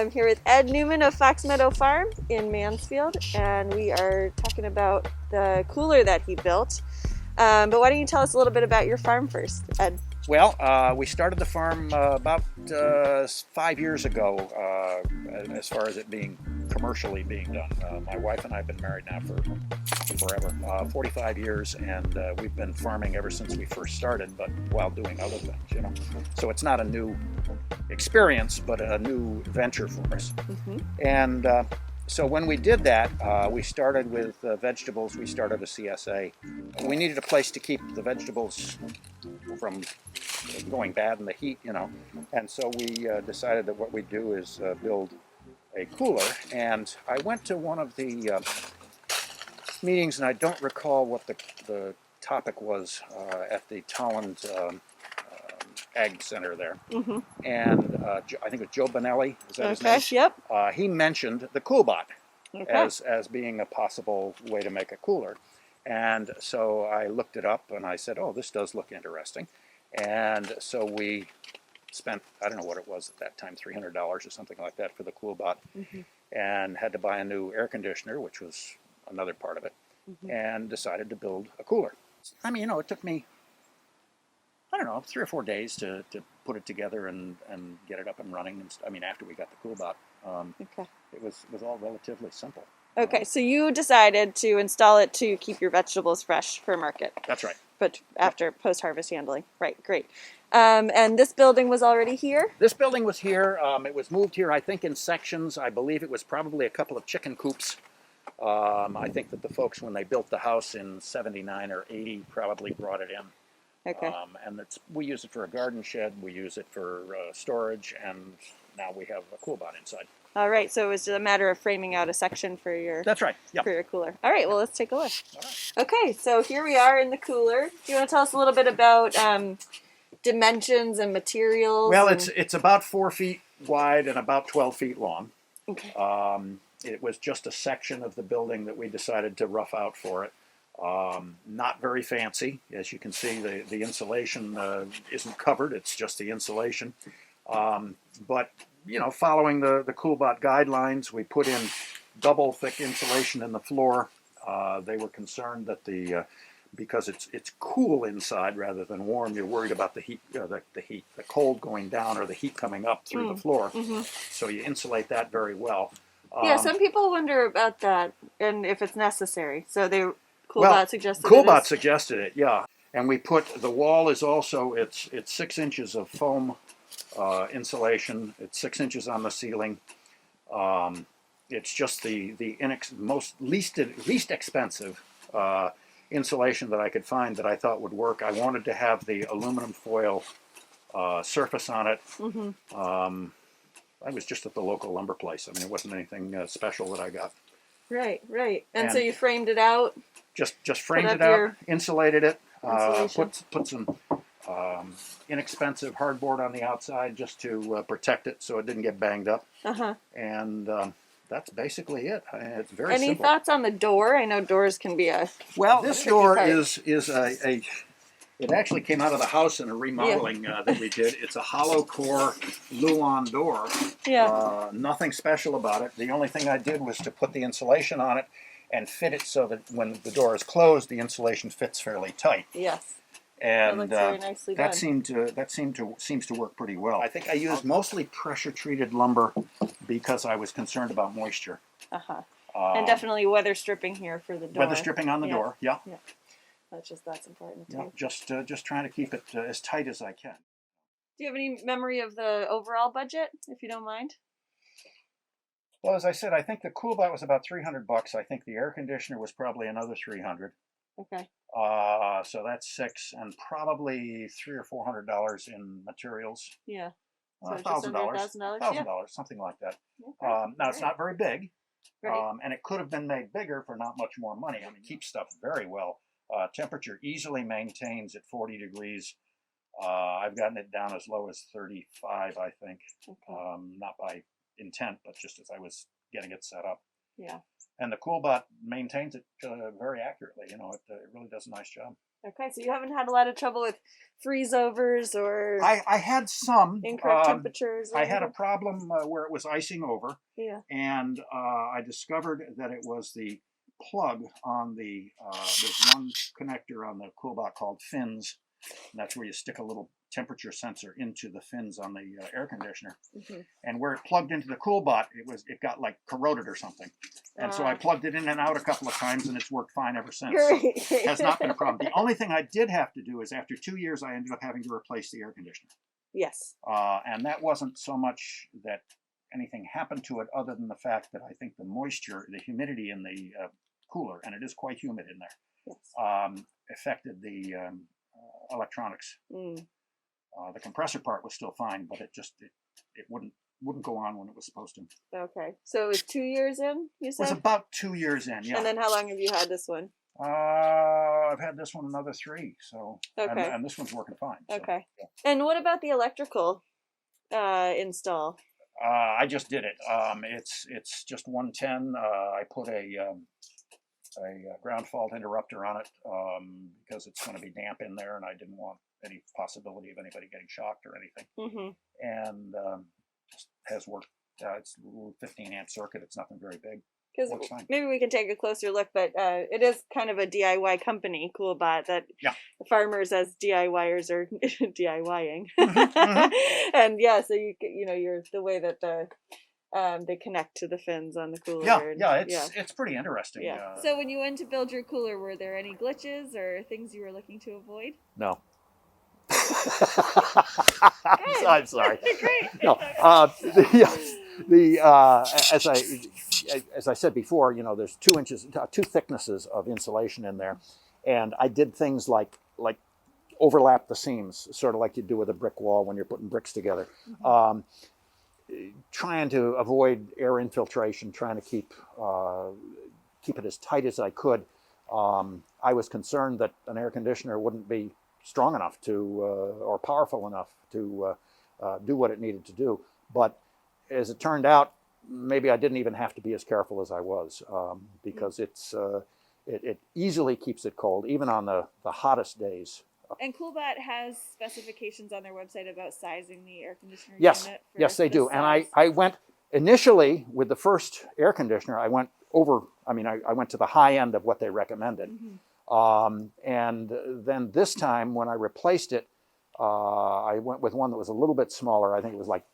I'm here with Ed Newman of Meadow Farm in Mansfield, and we are talking about the cooler that he built. But why don't you tell us a little bit about your farm first, Ed? Well, we started the farm about 5 years ago, as far as it being commercially being done. My wife and I have been married now for forever, 45 years, and we've been farming ever since we first started, but while doing other things, you know. So it's not a new experience, but a new venture for us. Mm-hmm. And so when we did that, we started with vegetables. We started a CSA. We needed a place to keep the vegetables from going bad in the heat, you know. And so we decided that what we do is build a cooler. And I went to one of the meetings, and I don't recall what the topic was at the Tolland Ag Center there. Mm-hmm. And I think it was Joe Bonelli, is that his name? Yep. He mentioned the Coolbot Okay. as being a possible way to make a cooler. And so I looked it up and I said, oh, this does look interesting. And so we spent, I don't know what it was at that time, $300 or something like that for the Coolbot, Mm-hmm. and had to buy a new air conditioner, which was another part of it, Mm-hmm. and decided to build a cooler. I mean, you know, it took me, I don't know, 3 or 4 days to put it together and get it up and running. And I mean, after we got the Coolbot, Okay. it was all relatively simple. Okay, so you decided to install it to keep your vegetables fresh for market. That's right. But after post-harvest handling. Right, great. And this building was already here? This building was here. It was moved here, I think, in sections. I believe it was probably a couple of chicken coops. I think that the folks, when they built the house in 79 or 80, probably brought it in. Okay. And we use it for a garden shed. We use it for storage, and now we have a Coolbot inside. All right, so it was just a matter of framing out a section for your That's right. Yeah. for your cooler. All right, well, let's take a look. All right. Okay, so here we are in the cooler. Do you want to tell us a little bit about dimensions and materials? Well, it's about 4 feet wide and about 12 feet long. Okay. It was just a section of the building that we decided to rough out for it. Not very fancy. As you can see, the insulation isn't covered. It's just the insulation. But, you know, following the Coolbot guidelines, we put in double thick insulation in the floor. They were concerned that because it's cool inside rather than warm, you're worried about the heat, the cold going down or the heat coming up through the floor. Mm-hmm. So you insulate that very well. Yeah, some people wonder about that and if it's necessary. So Coolbot suggested it, yeah. And we put, the wall is also, it's 6 inches of foam insulation. It's 6 inches on the ceiling. It's just the least expensive insulation that I could find that I thought would work. I wanted to have the aluminum foil surface on it. Mm-hmm. I was just at the local lumber place. I mean, it wasn't anything special that I got. Right. And so you framed it out? Just framed it out, insulated it, put some inexpensive hardboard on the outside just to protect it so it didn't get banged up. Uh-huh. And that's basically it. It's very Any simple. thoughts on the door? I know doors can be a this door is a it actually came out of the house in a remodeling that we did. It's a hollow core Luan door. Yeah. Nothing special about it. The only thing I did was to put the insulation on it and fit it so that when the door is closed, the insulation fits fairly tight. Yes. And that looks very nicely done. seems to work pretty well. I think I used mostly pressure treated lumber because I was concerned about moisture. Uh-huh. And definitely weather stripping here for the door. Weather stripping on the door. Yeah. That's important too. Yeah, just trying to keep it as tight as I can. Do you have any memory of the overall budget, if you don't mind? Well, as I said, I think the Coolbot was about $300. I think the air conditioner was probably another $300. Okay. So that's $600, and probably $300 or $400 in materials. Yeah. So $1,000, $1,000, something like that. Okay. Now it's not very big, Right. and it could have been made bigger for not much more money. I mean, it keeps stuff very well. Temperature easily maintains at 40 degrees. I've gotten it down as low as 35, I think. Okay. Not by intent, but just as I was getting it set up. Yeah. And the Coolbot maintains it very accurately. You know, it really does a nice job. Okay, so you haven't had a lot of trouble with freeze overs or I had some. incorrect temperatures? Or I had a anything? problem where it was icing over, Yeah. and I discovered that it was the plug on the there's one connector on the Coolbot called fins, and that's where you stick a little temperature sensor into the fins on the air conditioner. Mm-hmm. And where it plugged into the Coolbot, it got like corroded or something. And so I plugged it in and out a couple of times, and it's worked fine ever since. Great. So it has not been a problem. The only thing I did have to do is after 2 years, I ended up having to replace the air conditioner. Yes. And that wasn't so much that anything happened to it other than the fact that I think the moisture, the humidity in the cooler, and it is quite humid in there, Yes. affected the electronics. Mm. The compressor part was still fine, but it wouldn't go on when it was supposed to. Okay. So it was 2 years in, you It was said? about 2 years in, yeah. And then how long have you had this one? I've had this one another 3, so Okay. and this one's working fine. So, Okay. yeah. And what about the electrical install? I just did it. It's just 110. I put a ground fault interrupter on it because it's going to be damp in there, and I didn't want any possibility of anybody getting shocked or anything. Mm-hmm. And just has worked. It's a little 15 amp circuit. It's nothing very big. Because Works fine. maybe we can take a closer look, but it is kind of a DIY company, Coolbot, that farmers as DIYers are DIYing. And yeah, so you're the way that they connect to the fins on the cooler. It's pretty interesting. Yeah. So when you went to build your cooler, were there any glitches or things you were looking to avoid? No. Good. I'm sorry. Great. No. As I said before, there's 2 thicknesses of insulation in there, and I did things like overlap the seams, sort of like you do with a brick wall when you're putting bricks together. Mm-hmm. Trying to avoid air infiltration, trying to keep it as tight as I could. I was concerned that an air conditioner wouldn't be strong enough or powerful enough to do what it needed to do. But as it turned out, maybe I didn't even have to be as careful as I was because it easily keeps it cold, even on the hottest days. And Coolbot has specifications on their website about sizing the air conditioner yes, unit. Yes, they do. And I went initially with the first air conditioner. I went I went to the high end of what they recommended. Mm-hmm. And then this time when I replaced it, I went with one that was a little bit smaller. I think it was like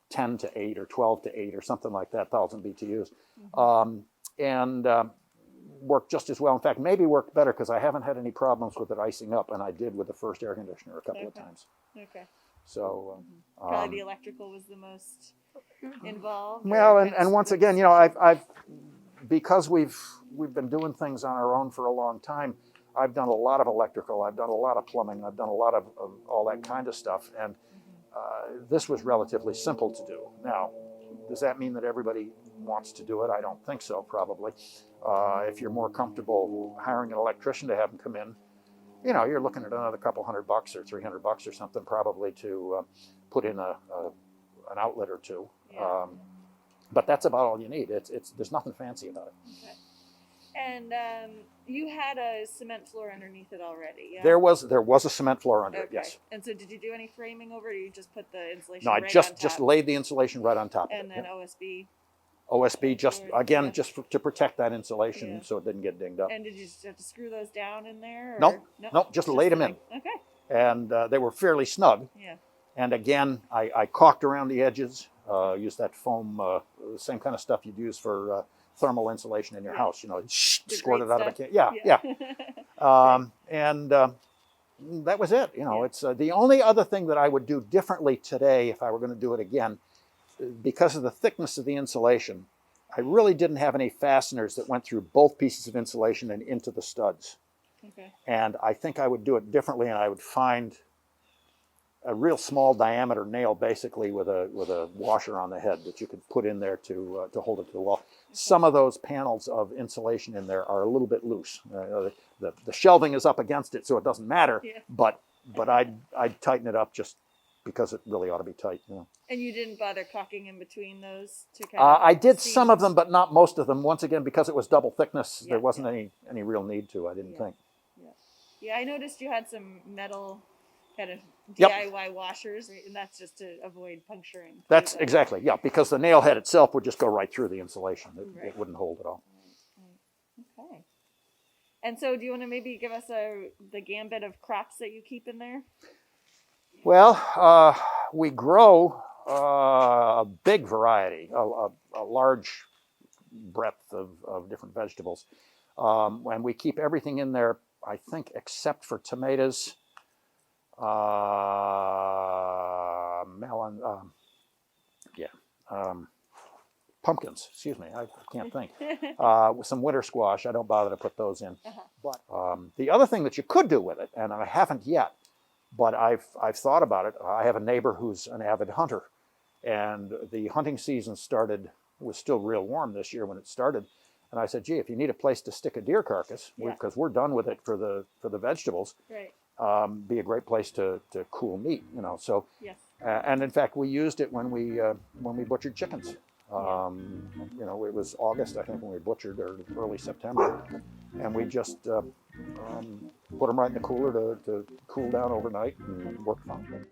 10 to 8 or 12 to 8 or something like that, 1,000 BTUs. Mm-hmm. And worked just as well. In fact, maybe worked better because I haven't had any problems with it icing up, and I did with the first air conditioner a couple of times. Okay. So probably the electrical was the most involved. Well, and once again, I've because we've been doing things on our own for a long time. I've done a lot of electrical. I've done a lot of plumbing. I've done a lot of all that kind of stuff, and this was relatively simple to do. Now, does that mean that everybody wants to do it? I don't think so, probably. If you're more comfortable hiring an electrician to have them come in, you're looking at another couple $100 or $300 or something probably to put in an outlet or two. Yeah. But that's about all you need. There's nothing fancy about it. Okay. And you had a cement floor underneath it already, yeah? There was a cement floor under it, yes. And so did you do any framing over it, or you just put the insulation No, I just laid the insulation right on top of it. And then OSB? OSB just to protect that insulation so it didn't get dinged up. And did you just have to screw those down in there? Nope, just laid them in. Okay. And they were fairly snug. Yeah. And again, I caulked around the edges, used that foam, same kind of stuff you'd use for thermal insulation in your house, squirt it out of a can. Yeah. And that was it. It's the only other thing that I would do differently today if I were going to do it again, because of the thickness of the insulation, I really didn't have any fasteners that went through both pieces of insulation and into the studs. Okay. And I think I would do it differently, and I would find a real small diameter nail, basically with a washer on the head that you could put in there to hold it to the wall. Okay. Some of those panels of insulation in there are a little bit loose. The shelving is up against it, so it doesn't matter. Yeah. But I'd tighten it up just because it really ought to be tight. And you didn't bother caulking in between those to kind of I did some of them, but not most of them. Once again, because it was double thickness, there wasn't any real need to, I didn't think. Yeah. Yeah, I noticed you had some metal kind of Yep. DIY washers, and that's just to avoid puncturing. Too, That's but, exactly, yeah, because the nail head itself would just go right through the insulation. right. It wouldn't hold at all. Right. Okay. And so, do you want to maybe give us the gambit of crops that you keep in there? Well, we grow a big variety, a large breadth of different vegetables. And we keep everything in there, I think, except for tomatoes, melon, pumpkins, excuse me, I can't think. With some winter squash, I don't bother to put those in. But the other thing that you could do with it, and I haven't yet, but I've thought about it. I have a neighbor who's an avid hunter, and the hunting season was still real warm this year when it started. And I said, gee, if you need a place to stick a deer carcass, because we're done with it for the vegetables, right. Be a great place to cool meat, you know. So, yes. And in fact, we used it when we butchered chickens. You know, it was August, I think, when we butchered, or early September, and we just put them right in the cooler to cool down overnight and work fine.